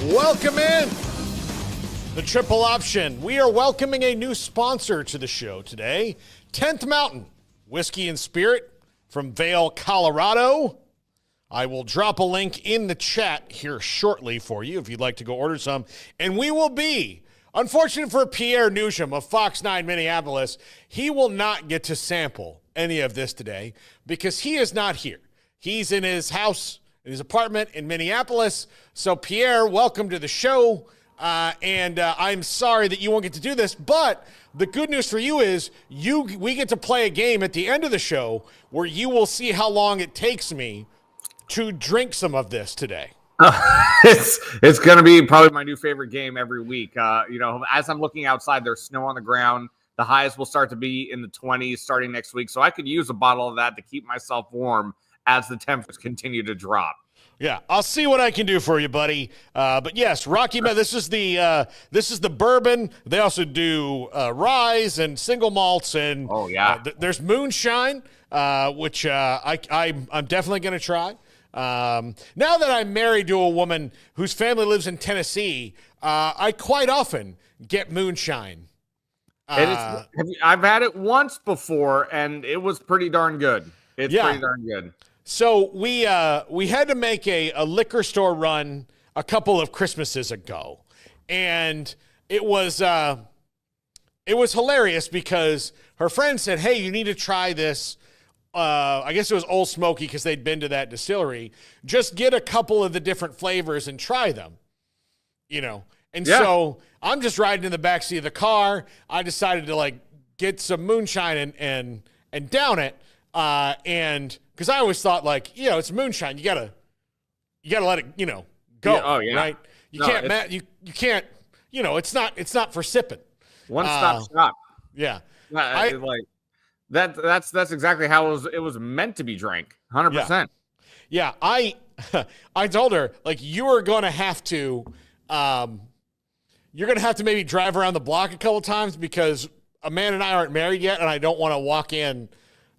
Welcome in the Triple Option. We are welcoming a new sponsor to the show today. 10th Mountain Whiskey and Spirit from Vail, Colorado. I will drop a link in the chat here shortly for you if you'd like to go order some. And we will be, unfortunate for Pierre Nugent of Fox 9 Minneapolis, he will not get to sample any of this today because he is not here. He's in his house, in his apartment in Minneapolis. So Pierre, welcome to the show. And I'm sorry that you won't get to do this, but the good news for you is we get to play a game at the end of the show where you will see how long it takes me to drink some of this today. It's going to be probably my new favorite game every week. As I'm looking outside, there's snow on the ground. The highs will start to be in the 20s starting next week. So I could use a bottle of that to keep myself warm as the temperatures continue to drop. Yeah, I'll see what I can do for you, buddy. But yes, Rocky Mountain. This is the bourbon. They also do rye and single malts, and there's moonshine, which I'm definitely going to try. Now that I'm married to a woman whose family lives in Tennessee, I quite often get moonshine. I've had it once before, and it was pretty darn good. It's pretty darn good. So we had to make a liquor store run a couple of Christmases ago, and it was hilarious because her friend said, "Hey, you need to try this." I guess it was Old Smoky because they'd been to that distillery. Just get a couple of the different flavors and try them, So I'm just riding in the backseat of the car. I decided to get some moonshine and down it. And because I always thought it's moonshine. You gotta let it, go. Yeah, oh, yeah. Right. You can't, it's not for sipping. One stop shop. Yeah. That's exactly how it was meant to be drank. 100%. Yeah. I told her you are going to have to, you're going to have to maybe drive around the block a couple times because Amanda and I aren't married yet. And I don't want to walk in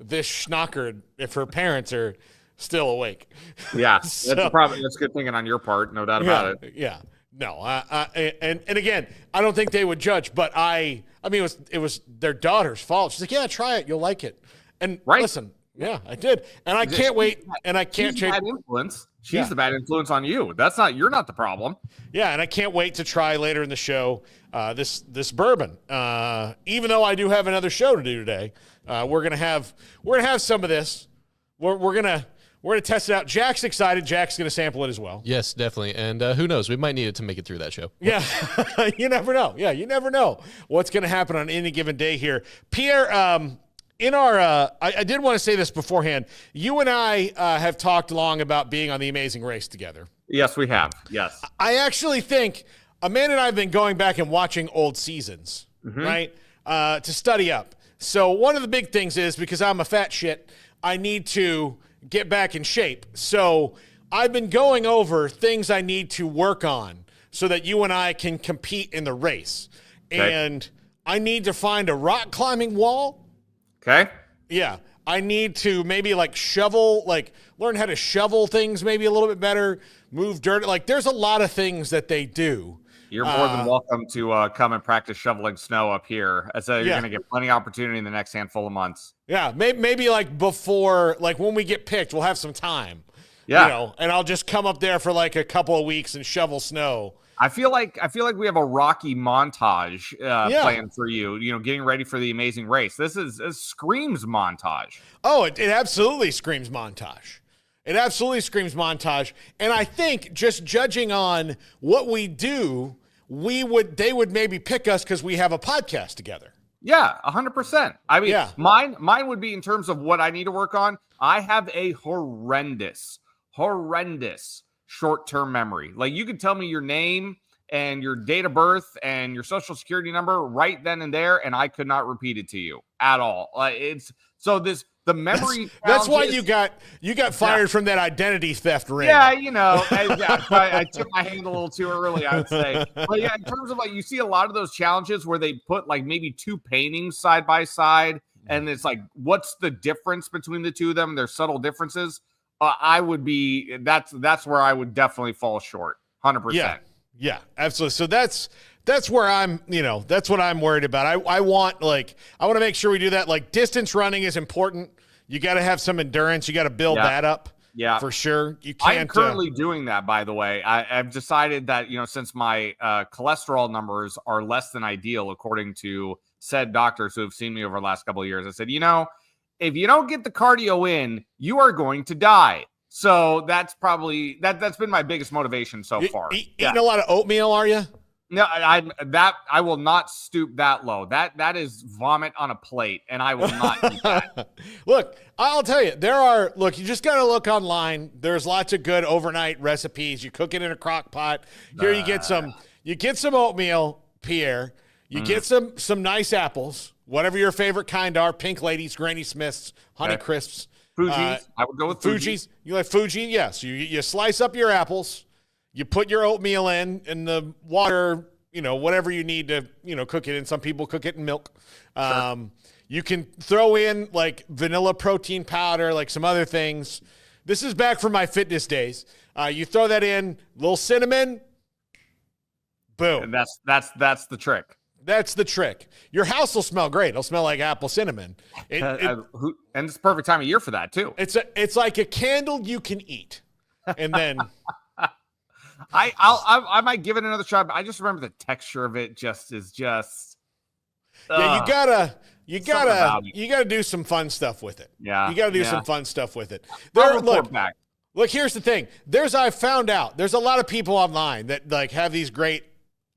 this schnocker if her parents are still awake. Yeah. That's that's good thinking on your part. No doubt about it. Yeah. No. And again, I don't think they would judge, but I mean, it was their daughter's fault. She's like, yeah, try it. You'll like it. And listen, yeah, I did. And I can't wait. And I can't change. Bad influence. She's the bad influence on you. You're not the problem. Yeah. And I can't wait to try later in the show, this bourbon. Even though I do have another show to do today, we're going to have some of this. We're going to test it out. Jack's excited. Jack's going to sample it as well. Yes, definitely. And who knows? We might need it to make it through that show. Yeah, you never know. Yeah, you never know what's going to happen on any given day here. Pierre, in our, I did want to say this beforehand. You and I have talked long about being on The Amazing Race together. Yes, we have. Yes. I actually think Amanda and I have been going back and watching old seasons, right, to study up. So one of the big things is because I'm a fat shit, I need to get back in shape. So I've been going over things I need to work on so that you and I can compete in the race. Okay. And I need to find a rock climbing wall. Okay. Yeah. I need to maybe shovel, learn how to shovel things maybe a little bit better, move dirt. There's a lot of things that they do. You're more than welcome to come and practice shoveling snow up here. You're going to get plenty of opportunity in the next handful of months. Yeah, maybe before, when we get picked, we'll have some time. Yeah. And I'll just come up there for a couple of weeks and shovel snow. I feel like we have a Rocky montage planned for you. Getting ready for the Amazing Race. This screams montage. Oh, it absolutely screams montage. It absolutely screams montage. And I think just judging on what we do, they would maybe pick us because we have a podcast together. Yeah, 100%. I mean, mine would be in terms of what I need to work on. I have a horrendous short-term memory. You could tell me your name and your date of birth and your social security number right then and there, and I could not repeat it to you at all. The memory. That's why you got fired from that identity theft ring. Yeah, I took my hand a little too early, I would say. But yeah, in terms of you see a lot of those challenges where they put maybe two paintings side by side, and it's what's the difference between the two of them? There's subtle differences. That's where I would definitely fall short. 100%. Yeah, absolutely. So that's where I'm, that's what I'm worried about. I want to make sure we do that. Like, distance running is important. You got to have some endurance. You got to build that up. Yeah, for sure. You can't. I'm currently doing that, by the way. I've decided that, since my cholesterol numbers are less than ideal, according to said doctors who have seen me over the last couple of years, I said, if you don't get the cardio in, you are going to die. So that's probably that's been my biggest motivation so far. Eating a lot of oatmeal, are you? No, I will not stoop that low. That is vomit on a plate, and I will not eat that. Look, I'll tell you, you just got to look online. There's lots of good overnight recipes. You cook it in a crock pot. Here you get some oatmeal, Pierre. You get some nice apples, whatever your favorite kind are, Pink Ladies, Granny Smiths, Honey Crisps. Fuji's. I would go with Fuji's. You like Fuji? Yes. You slice up your apples. You put your oatmeal in the water, whatever you need to, cook it in. Some people cook it in milk. Sure. You can throw in like vanilla protein powder, like some other things. This is back from my fitness days. You throw that in, a little cinnamon, boom. And that's the trick. That's the trick. Your house will smell great. It'll smell like apple cinnamon. And it's the perfect time of year for that too. It's like a candle you can eat. And then I might give it another try, but I just remember the texture of it is just. Yeah, you gotta do some fun stuff with it. Yeah, you gotta do some fun stuff with it. Back. Look, here's the thing. I found out there's a lot of people online that have these great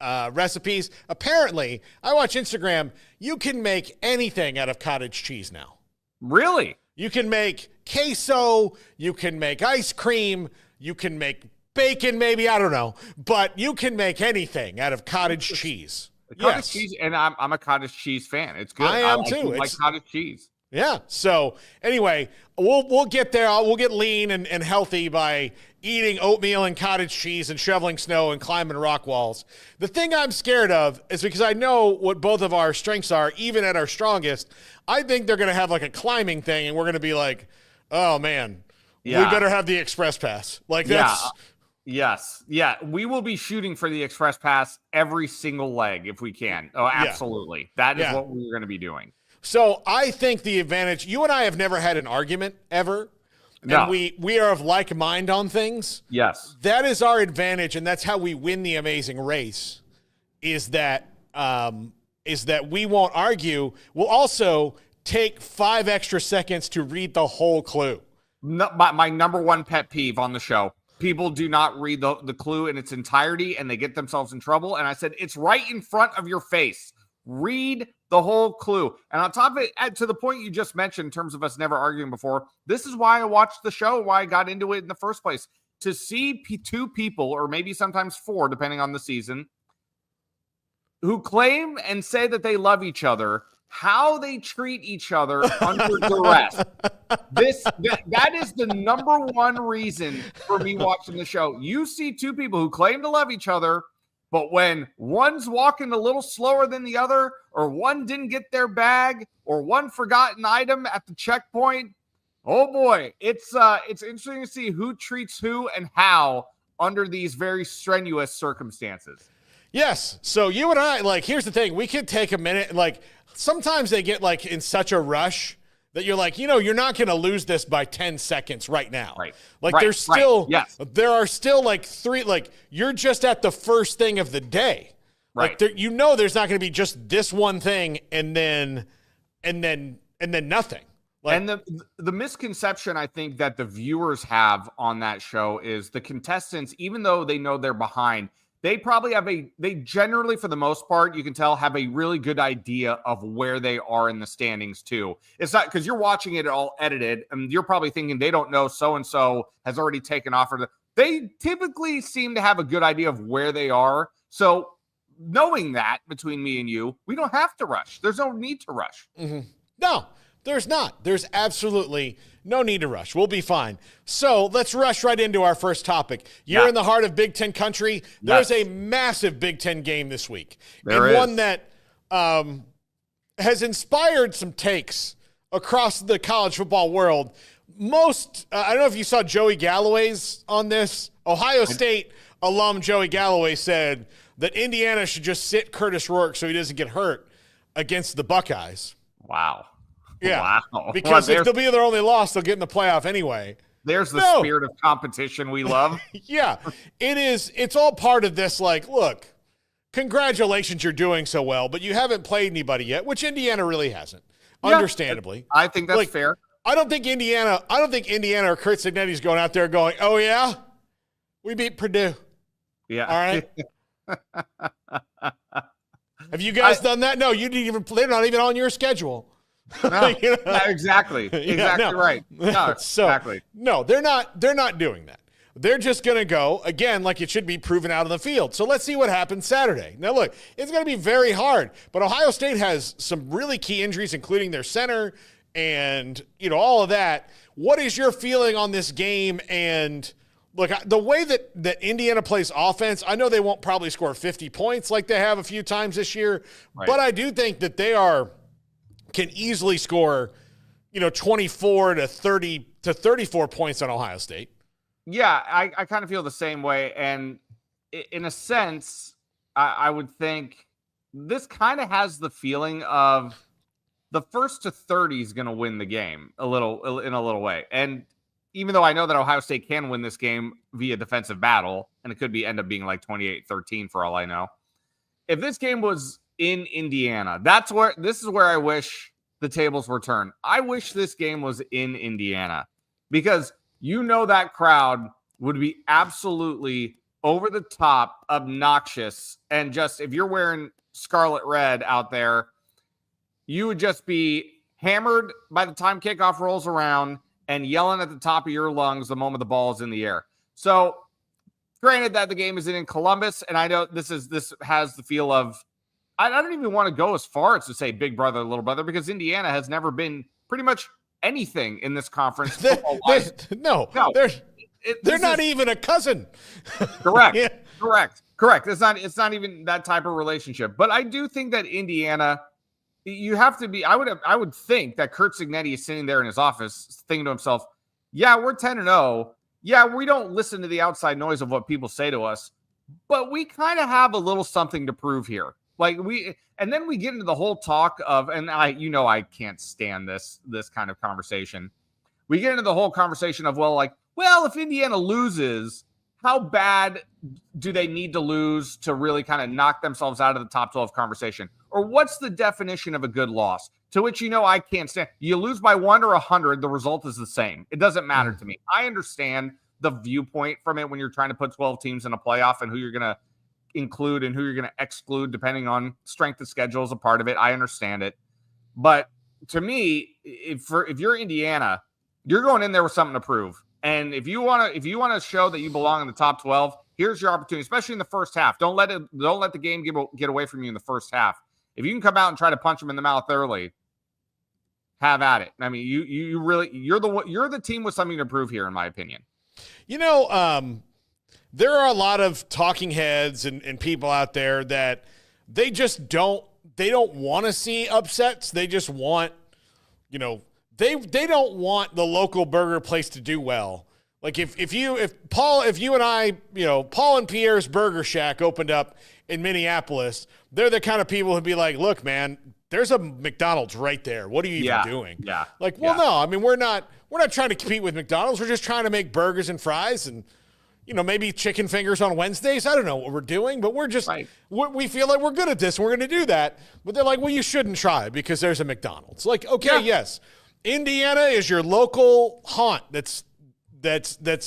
recipes. Apparently, I watch Instagram. You can make anything out of cottage cheese now. Really? You can make queso. You can make ice cream. You can make bacon, maybe, I don't know, but you can make anything out of cottage cheese. Cottage cheese, and I'm a cottage cheese fan. It's good. I am too. I like cottage cheese. Yeah. So anyway, we'll get there. We'll get lean and healthy by eating oatmeal and cottage cheese and shoveling snow and climbing rock walls. The thing I'm scared of is because I know what both of our strengths are, even at our strongest. I think they're going to have like a climbing thing, and we're going to be like, oh man, we better have the express pass. Like that's. Yes. Yeah. We will be shooting for the express pass every single leg if we can. Oh, absolutely. That is what we're going to be doing. So I think the advantage, you and I have never had an argument ever. No. And we are of like mind on things. Yes. That is our advantage. And that's how we win the amazing race is that we won't argue. We'll also take 5 extra seconds to read the whole clue. No, my number one pet peeve on the show. People do not read the clue in its entirety and they get themselves in trouble. And I said, it's right in front of your face. Read the whole clue. And on top of it, to the point you just mentioned in terms of us never arguing before, this is why I watched the show, why I got into it in the first place. To see 2 people, or maybe sometimes 4, depending on the season, who claim and say that they love each other, how they treat each other under duress. That is the number one reason for me watching the show. You see 2 people who claim to love each other, but when one's walking a little slower than the other, or one didn't get their bag, or one forgot an item at the checkpoint, oh boy, it's interesting to see who treats who and how under these very strenuous circumstances. Yes. So you and I, here's the thing. We could take a minute and sometimes they get in such a rush that you're you're not going to lose this by 10 seconds right now. Right. There's still, yes. There are still 3, you're just at the first thing of the day. Right. There's not going to be just this one thing and then nothing. And the misconception I think that the viewers have on that show is the contestants, even though they know they're behind, they probably they generally, for the most part, you can tell, have a really good idea of where they are in the standings too. It's not because you're watching it all edited and you're probably thinking they don't know so-and-so has already taken off. They typically seem to have a good idea of where they are. So knowing that between me and you, we don't have to rush. There's no need to rush. Mm-hmm. No, there's not. There's absolutely no need to rush. We'll be fine. So let's rush right into our first topic. You're in the heart of Big Ten country. There's a massive Big Ten game this week. There is. One that has inspired some takes across the college football world. I don't know if you saw Joey Galloway's on this. Ohio State alum Joey Galloway said that Indiana should just sit Kurtis Rourke so he doesn't get hurt against the Buckeyes. Wow. Yeah. Wow. Because if they'll be their only loss, they'll get in the playoff anyway. There's the spirit of competition we love. Yeah. It's all part of this, like, look, congratulations, you're doing so well, but you haven't played anybody yet, which Indiana really hasn't, understandably. I think that's fair. I don't think Indiana or Curt Cignetti's going out there going, oh, yeah, we beat Purdue. Yeah. All right. Have you guys done that? No, you didn't even. They're not even on your schedule. No, exactly. Exactly right. No, exactly. No, they're not doing that. They're just going to go, again, like it should be proven out on the field. So let's see what happens Saturday. Now, look, it's going to be very hard, but Ohio State has some really key injuries, including their center and, all of that. What is your feeling on this game? And, look, the way that Indiana plays offense, I know they won't probably score 50 points like they have a few times this year, but I do think that they can easily score, 24 to 30 to 34 points on Ohio State. Yeah, I kind of feel the same way. And in a sense, I would think this kind of has the feeling of the first to 30 is going to win the game in a little way. And even though I know that Ohio State can win this game via defensive battle, and it could end up being like 28-13 for all I know. If this game was in Indiana, this is where I wish the tables were turned. I wish this game was in Indiana because that crowd would be absolutely over the top, obnoxious, and just if you're wearing scarlet red out there, you would just be hammered by the time kickoff rolls around and yelling at the top of your lungs the moment the ball is in the air. So, granted that the game is in Columbus, and I know this has the feel of, I don't even want to go as far as to say big brother, little brother, because Indiana has never been pretty much anything in this conference. They're not even a cousin. Correct. Yeah. Correct. It's not even that type of relationship. But I do think that Indiana, you have to be. I would think that Curt Cignetti is sitting there in his office thinking to himself, "Yeah, we're 10-0. Yeah, we don't listen to the outside noise of what people say to us, but we kind of have a little something to prove here." And then we get into the whole talk of, and I can't stand this kind of conversation. We get into the whole conversation of, if Indiana loses, how bad do they need to lose to really kind of knock themselves out of the top 12 conversation? Or what's the definition of a good loss? To which, I can't stand. You lose by 1 or 100, the result is the same. It doesn't matter to me. I understand the viewpoint from it when you're trying to put 12 teams in a playoff and who you're going to include and who you're going to exclude depending on strength of schedule is a part of it. I understand it. But to me, if you're Indiana, you're going in there with something to prove. And if you want to show that you belong in the top 12, here's your opportunity, especially in the first half. Don't let the game get away from you in the first half. If you can come out and try to punch them in the mouth early, have at it. I mean, you're the team with something to prove here, in my opinion. There are a lot of talking heads and people out there that they just don't want to see upsets. They just want, they don't want the local burger place to do well. Like if you and I, Paul and Pierre's Burger Shack opened up in Minneapolis, they're the kind of people who'd be like, look, man, there's a McDonald's right there. What are you even doing? Yeah. No, I mean, we're not trying to compete with McDonald's. We're just trying to make burgers and fries and, maybe chicken fingers on Wednesdays. I don't know what we're doing, but we're just, we feel like we're good at this. We're going to do that. But they're like, well, you shouldn't try because there's a McDonald's. Like, okay, yes. Indiana is your local haunt that's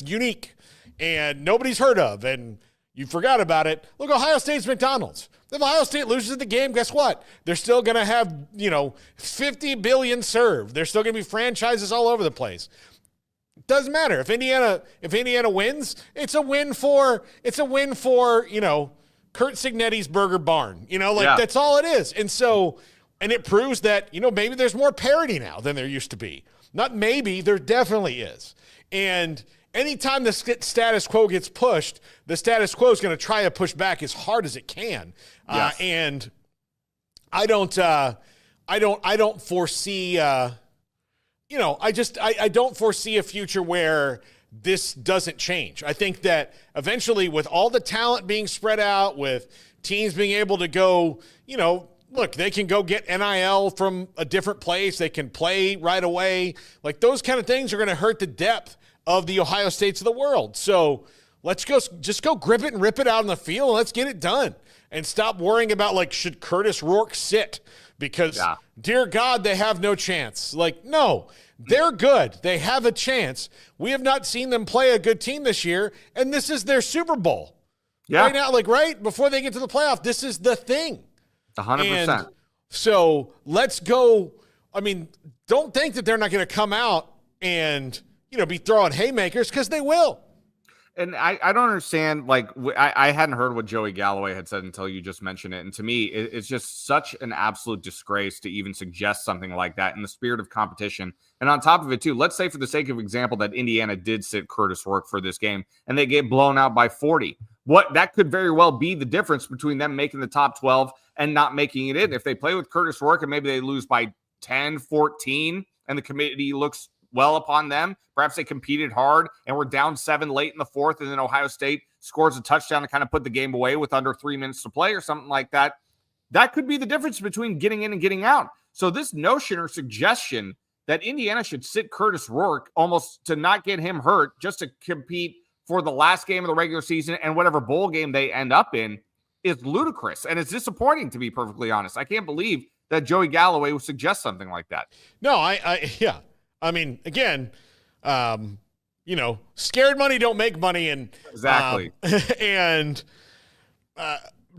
unique and nobody's heard of, and you forgot about it. Look, Ohio State's McDonald's. If Ohio State loses the game, guess what? They're still going to have, 50 billion served. There's still going to be franchises all over the place. Doesn't matter. If Indiana wins, it's a win for Curt Cignetti's Burger Barn. That's all it is. And so, and it proves that, maybe there's more parity now than there used to be. Not maybe, there definitely is. And anytime the status quo gets pushed, the status quo is going to try to push back as hard as it can. Yes. And I don't foresee I don't foresee a future where this doesn't change. I think that eventually, with all the talent being spread out, with teams being able to go, look, they can go get NIL from a different place. They can play right away. Like, those kind of things are going to hurt the depth of the Ohio States of the world. So let's just go grip it and rip it out on the field, and let's get it done. And stop worrying about, like, should Kurtis Rourke sit? Because, dear God, they have no chance. Like, no, they're good. They have a chance. We have not seen them play a good team this year, and this is their Super Bowl. Yeah. Right now, right before they get to the playoff, this is the thing. 100%. So let's go. I mean, don't think that they're not going to come out and, be throwing haymakers, because they will. And I don't understand, like, I hadn't heard what Joey Galloway had said until you just mentioned it. And to me, it's just such an absolute disgrace to even suggest something like that in the spirit of competition. And on top of it, too, let's say for the sake of example that Indiana did sit Kurtis Rourke for this game and they get blown out by 40. That could very well be the difference between them making the top 12 and not making it in. If they play with Kurtis Rourke and maybe they lose by 10, 14, and the committee looks well upon them, perhaps they competed hard and were down 7 late in the fourth, and then Ohio State scores a touchdown to kind of put the game away with under 3 minutes to play or something like that. That could be the difference between getting in and getting out. So this notion or suggestion that Indiana should sit Kurtis Rourke almost to not get him hurt just to compete for the last game of the regular season and whatever bowl game they end up in is ludicrous. And it's disappointing, to be perfectly honest. I can't believe that Joey Galloway would suggest something like that. No, yeah. I mean, again, scared money don't make money. And exactly.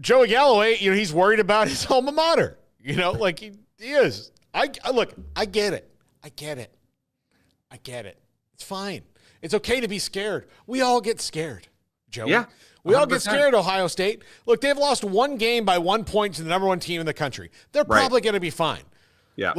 Joey Galloway, he's worried about his alma mater, like he is. I get it. I get it. It's fine. It's okay to be scared. We all get scared, Joey. Yeah. 100%. We all get scared, Ohio State. Look, they've lost one game by 1 point to the number one team in the country. They're probably going to be fine. Yeah.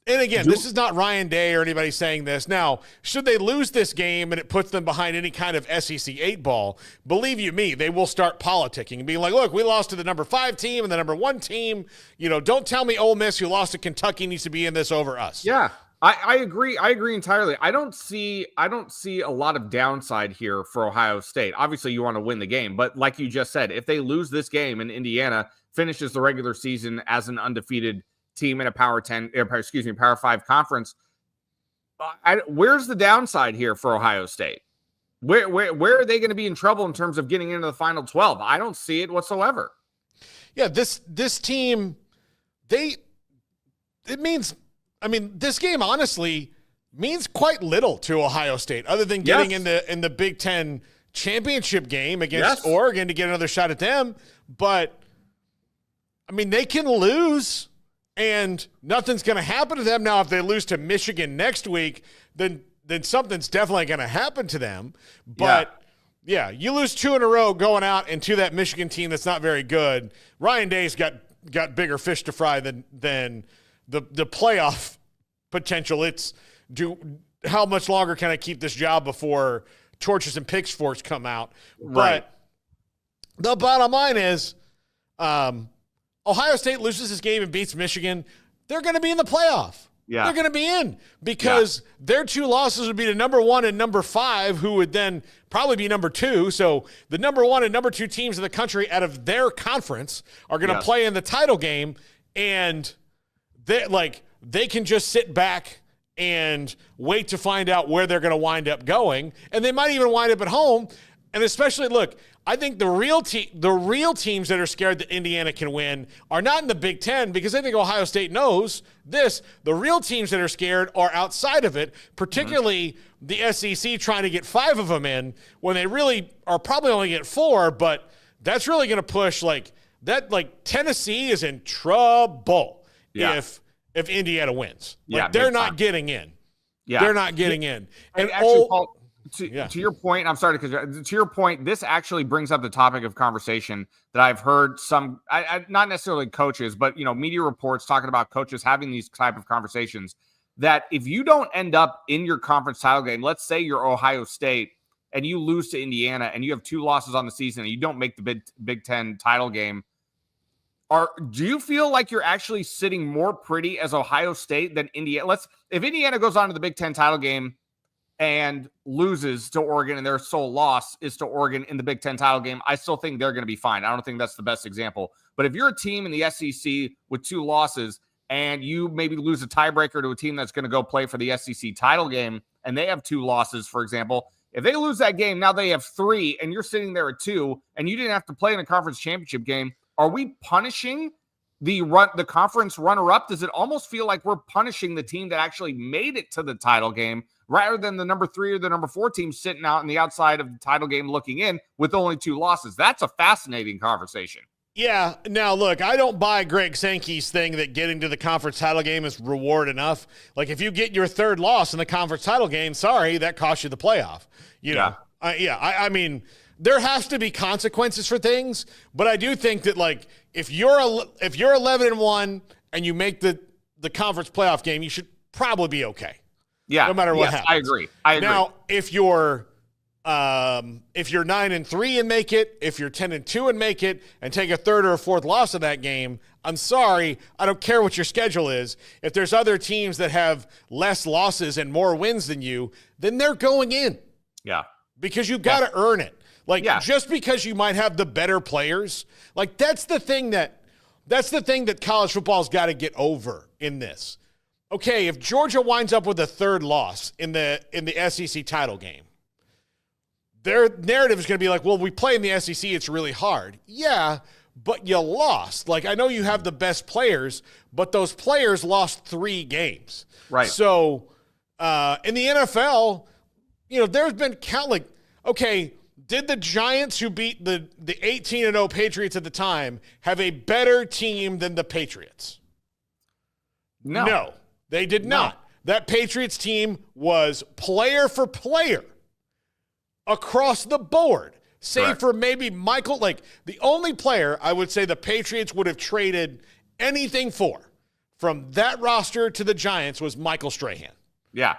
And again, this is not Ryan Day or anybody saying this. Now, should they lose this game and it puts them behind any kind of SEC 8 ball, believe you me, they will start politicking and being like, look, we lost to the number 5 team and the number 1 team. Don't tell me Ole Miss, who lost to Kentucky, needs to be in this over us. Yeah, I agree. I agree entirely. I don't see a lot of downside here for Ohio State. Obviously, you want to win the game, but like you just said, if they lose this game and Indiana finishes the regular season as an undefeated team in a Power 5 conference, where's the downside here for Ohio State? Where are they going to be in trouble in terms of getting into the final 12? I don't see it whatsoever. Yeah, this team, this game honestly means quite little to Ohio State, other than getting in the Big Ten championship game against Oregon to get another shot at them. But they can lose and nothing's going to happen to them. Now, if they lose to Michigan next week, then something's definitely going to happen to them. But you lose 2 in a row going out into that Michigan team that's not very good. Ryan Day's got bigger fish to fry than the playoff potential. It's how much longer can I keep this job before torches and pitchforks come out? Right. But the bottom line is, Ohio State loses this game and beats Michigan, they're going to be in the playoff. Yeah. They're going to be in because their 2 losses would be to number 1 and number 5, who would then probably be number 2. So the number 1 and number 2 teams in the country out of their conference are going to play in the title game, and they can just sit back and wait to find out where they're going to wind up going, and they might even wind up at home. And especially, look, I think the real teams that are scared that Indiana can win are not in the Big Ten, because I think Ohio State knows this. The real teams that are scared are outside of it, particularly the SEC trying to get 5 of them in when they really are probably only get 4. But that's really going to push Tennessee is in trouble if Indiana wins. They're not getting in. Yeah, they're not getting in. And actually, Paul, to your point, I'm sorry, because to your point, this actually brings up the topic of conversation that I've heard some, not necessarily coaches, but media reports talking about coaches having these type of conversations, that if you don't end up in your conference title game, let's say you're Ohio State and you lose to Indiana and you have 2 losses on the season and you don't make the Big Ten title game, Do you feel like you're actually sitting more pretty as Ohio State than Indiana? If Indiana goes on to the Big Ten title game and loses to Oregon, and their sole loss is to Oregon in the Big Ten title game, I still think they're going to be fine. I don't think that's the best example. But if you're a team in the SEC with 2 losses and you maybe lose a tiebreaker to a team that's going to go play for the SEC title game and they have 2 losses, for example, if they lose that game, now they have 3 and you're sitting there at 2 and you didn't have to play in a conference championship game, are we punishing the conference runner-up? Does it almost feel like we're punishing the team that actually made it to the title game rather than the number 3 or the number 4 team sitting out on the outside of the title game looking in with only 2 losses? That's a fascinating conversation. Yeah. Now, look, I don't buy Greg Sankey's thing that getting to the conference title game is reward enough. Like, if you get your 3rd loss in the conference title game, sorry, that costs you the playoff. You know? I mean, there has to be consequences for things, but I do think that, like, if you're 11-1 and you make the conference playoff game, you should probably be okay. Yeah. No matter what happens. I agree. Now, if you're 9-3 and make it, if you're 10-2 and make it, and take a 3rd or a 4th loss of that game, I'm sorry, I don't care what your schedule is. If there's other teams that have less losses and more wins than you, then they're going in. Yeah. Because you've got to earn it. Like, just because you might have the better players, like, that's the thing that college football's got to get over in this. Okay, if Georgia winds up with a 3rd loss in the SEC title game, their narrative is going to be like, well, we play in the SEC, it's really hard. Yeah, but you lost. Like, I know you have the best players, but those players lost 3 games. Right. So in the NFL, there's been okay, did the Giants, who beat the 18-0 Patriots at the time, have a better team than the Patriots? No, they did not. That Patriots team was player for player across the board, save for maybe Michael. Like, the only player I would say the Patriots would have traded anything for from that roster to the Giants was Michael Strahan. Yeah,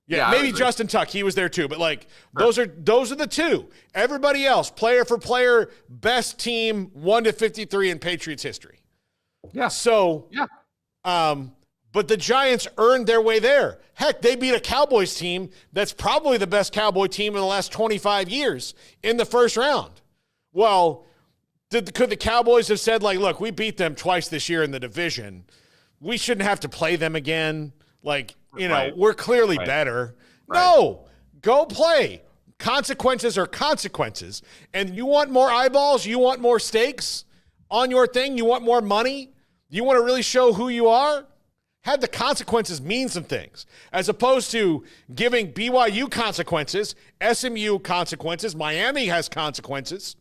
maybe Justin Tuck, he was there too, but like those are the 2. Everybody else, player for player, best team 1-53 in Patriots history. Yeah. So, but the Giants earned their way there. Heck, they beat a Cowboys team that's probably the best Cowboy team in the last 25 years in the first round. Well, could the Cowboys have said, like, look, we beat them twice this year in the division, we shouldn't have to play them again? Like, we're clearly better. Right. No, go play. Consequences are consequences. And you want more eyeballs? You want more stakes on your thing? You want more money? You want to really show who you are? Have the consequences mean some things, as opposed to giving BYU consequences, SMU consequences, Miami has consequences.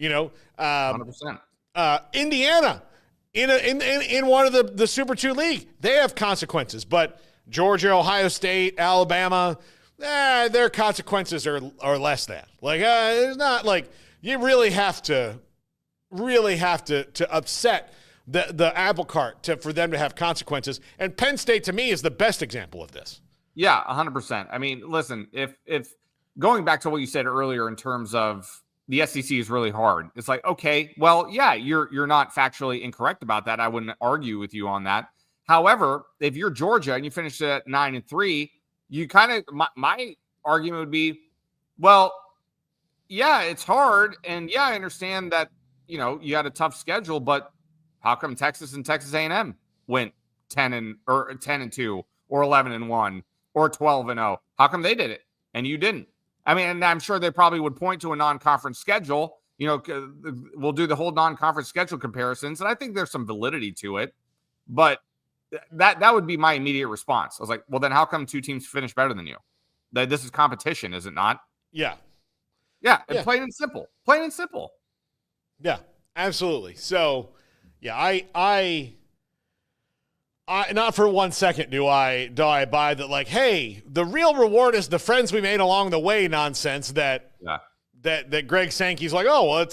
100%. Indiana, in one of the Super 2 league, they have consequences. But Georgia, Ohio State, Alabama, their consequences are less than. Like, it's not like you really have to upset the apple cart for them to have consequences. And Penn State, to me, is the best example of this. Yeah, 100%. I mean, listen, if going back to what you said earlier in terms of the SEC is really hard, it's like, okay, well, yeah, you're not factually incorrect about that. I wouldn't argue with you on that. However, if you're Georgia and you finish at 9-3, you kind of, my argument would be, well, yeah, it's hard. And yeah, I understand that, you had a tough schedule, but how come Texas and Texas A&M went 10-2 or 11-1 or 12-0? How come they did it and you didn't? I mean, and I'm sure they probably would point to a non-conference schedule. We'll do the whole non-conference schedule comparisons, and I think there's some validity to it. But that would be my immediate response. I was like, well, then how come 2 teams finish better than you? This is competition, is it not? Yeah. Yeah, and plain and simple. Plain and simple. Yeah, absolutely. So, yeah, I not for 1 second do I buy that, like, hey, the real reward is the friends we made along the way nonsense that Greg Sankey's like, oh, well,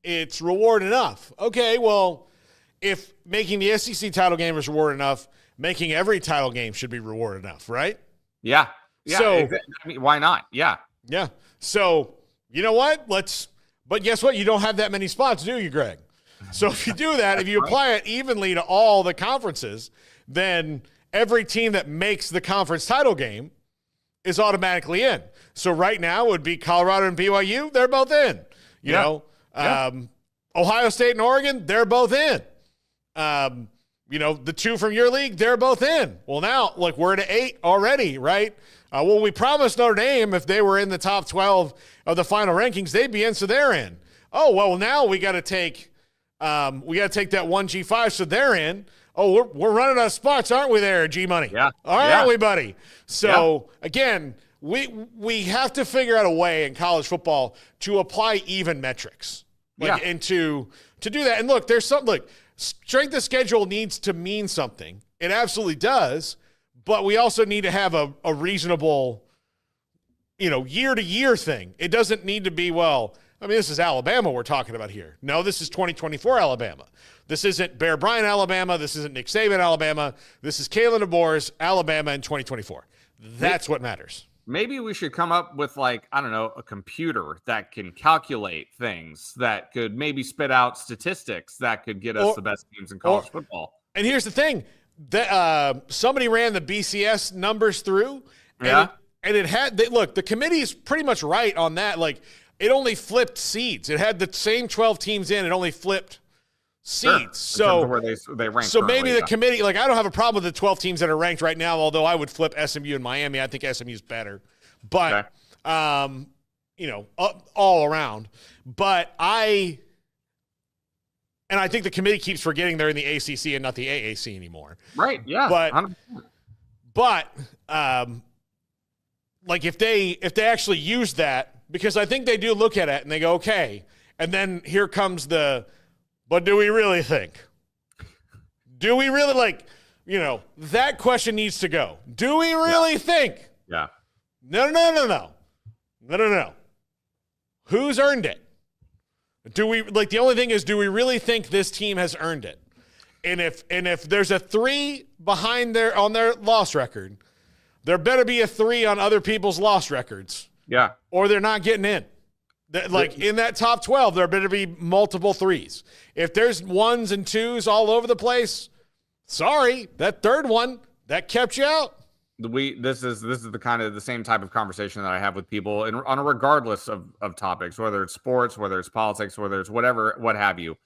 it's reward enough. Okay, well, if making the SEC title game is reward enough, making every title game should be reward enough, right? Yeah. So, I mean, why not? Yeah. So, you know what? But guess what? You don't have that many spots, do you, Greg? So if you do that, if you apply it evenly to all the conferences, then every team that makes the conference title game is automatically in. So right now it would be Colorado and BYU. They're both in. You know, Ohio State and Oregon, they're both in. You know, the two from your league, they're both in. Well, now, look, we're at 8 already, right? Well, we promised Notre Dame if they were in the top 12 of the final rankings, they'd be in, so they're in. Oh, well, now we got to take that one G5, so they're in. Oh, we're running out of spots, aren't we there, G-Money? Yeah. Aren't we, buddy? So, again, we have to figure out a way in college football to apply even metrics. And to do that. And look, there's something, look, strength of schedule needs to mean something. It absolutely does. But we also need to have a reasonable, year-to-year thing. It doesn't need to be, this is Alabama we're talking about here. No, this is 2024 Alabama. This isn't Bear Bryant, Alabama. This isn't Nick Saban, Alabama. This is Kalen DeBoer's Alabama in 2024. That's what matters. Maybe we should come up with, a computer that can calculate things, that could maybe spit out statistics that could get us the best teams in college football. And here's the thing. Somebody ran the BCS numbers through, and it had the committee's pretty much right on that. Like, it only flipped seeds. It had the same 12 teams in. It only flipped seeds. So where they rank. So maybe the committee, I don't have a problem with the 12 teams that are ranked right now. Although I would flip SMU and Miami. I think SMU is better, but all around. But I think the committee keeps forgetting they're in the ACC and not the AAC anymore. Right. Yeah. But if they actually use that, because I think they do look at it and they go, okay, and then here comes but do we really think? Do we really that question needs to go. Do we really think? Yeah. No. Who's earned it? Do we the only thing is, do we really think this team has earned it? And if there's a 3 behind on their loss record, there better be a 3 on other people's loss records. Yeah. Or they're not getting in. In that top 12, there better be multiple 3s. If there's 1s and 2s all over the place, sorry, that third one, that kept you out. This is the kind of the same type of conversation that I have with people on a regardless of topics, whether it's sports, whether it's politics, whether it's whatever, what have you.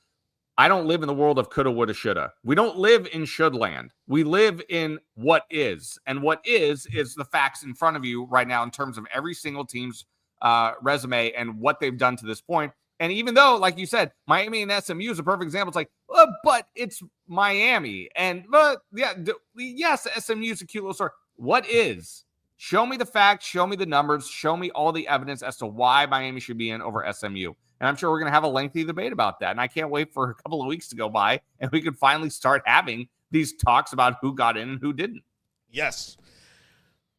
I don't live in the world of coulda, woulda, shoulda. We don't live in should land. We live in what is. And what is the facts in front of you right now in terms of every single team's resume and what they've done to this point. And even though, like you said, Miami and SMU is a perfect example, it's but it's Miami. And yes, SMU is a cute little story. What is? Show me the facts, show me the numbers, show me all the evidence as to why Miami should be in over SMU. And I'm sure we're going to have a lengthy debate about that. And I can't wait for a couple of weeks to go by and we could finally start having these talks about who got in and who didn't. Yes.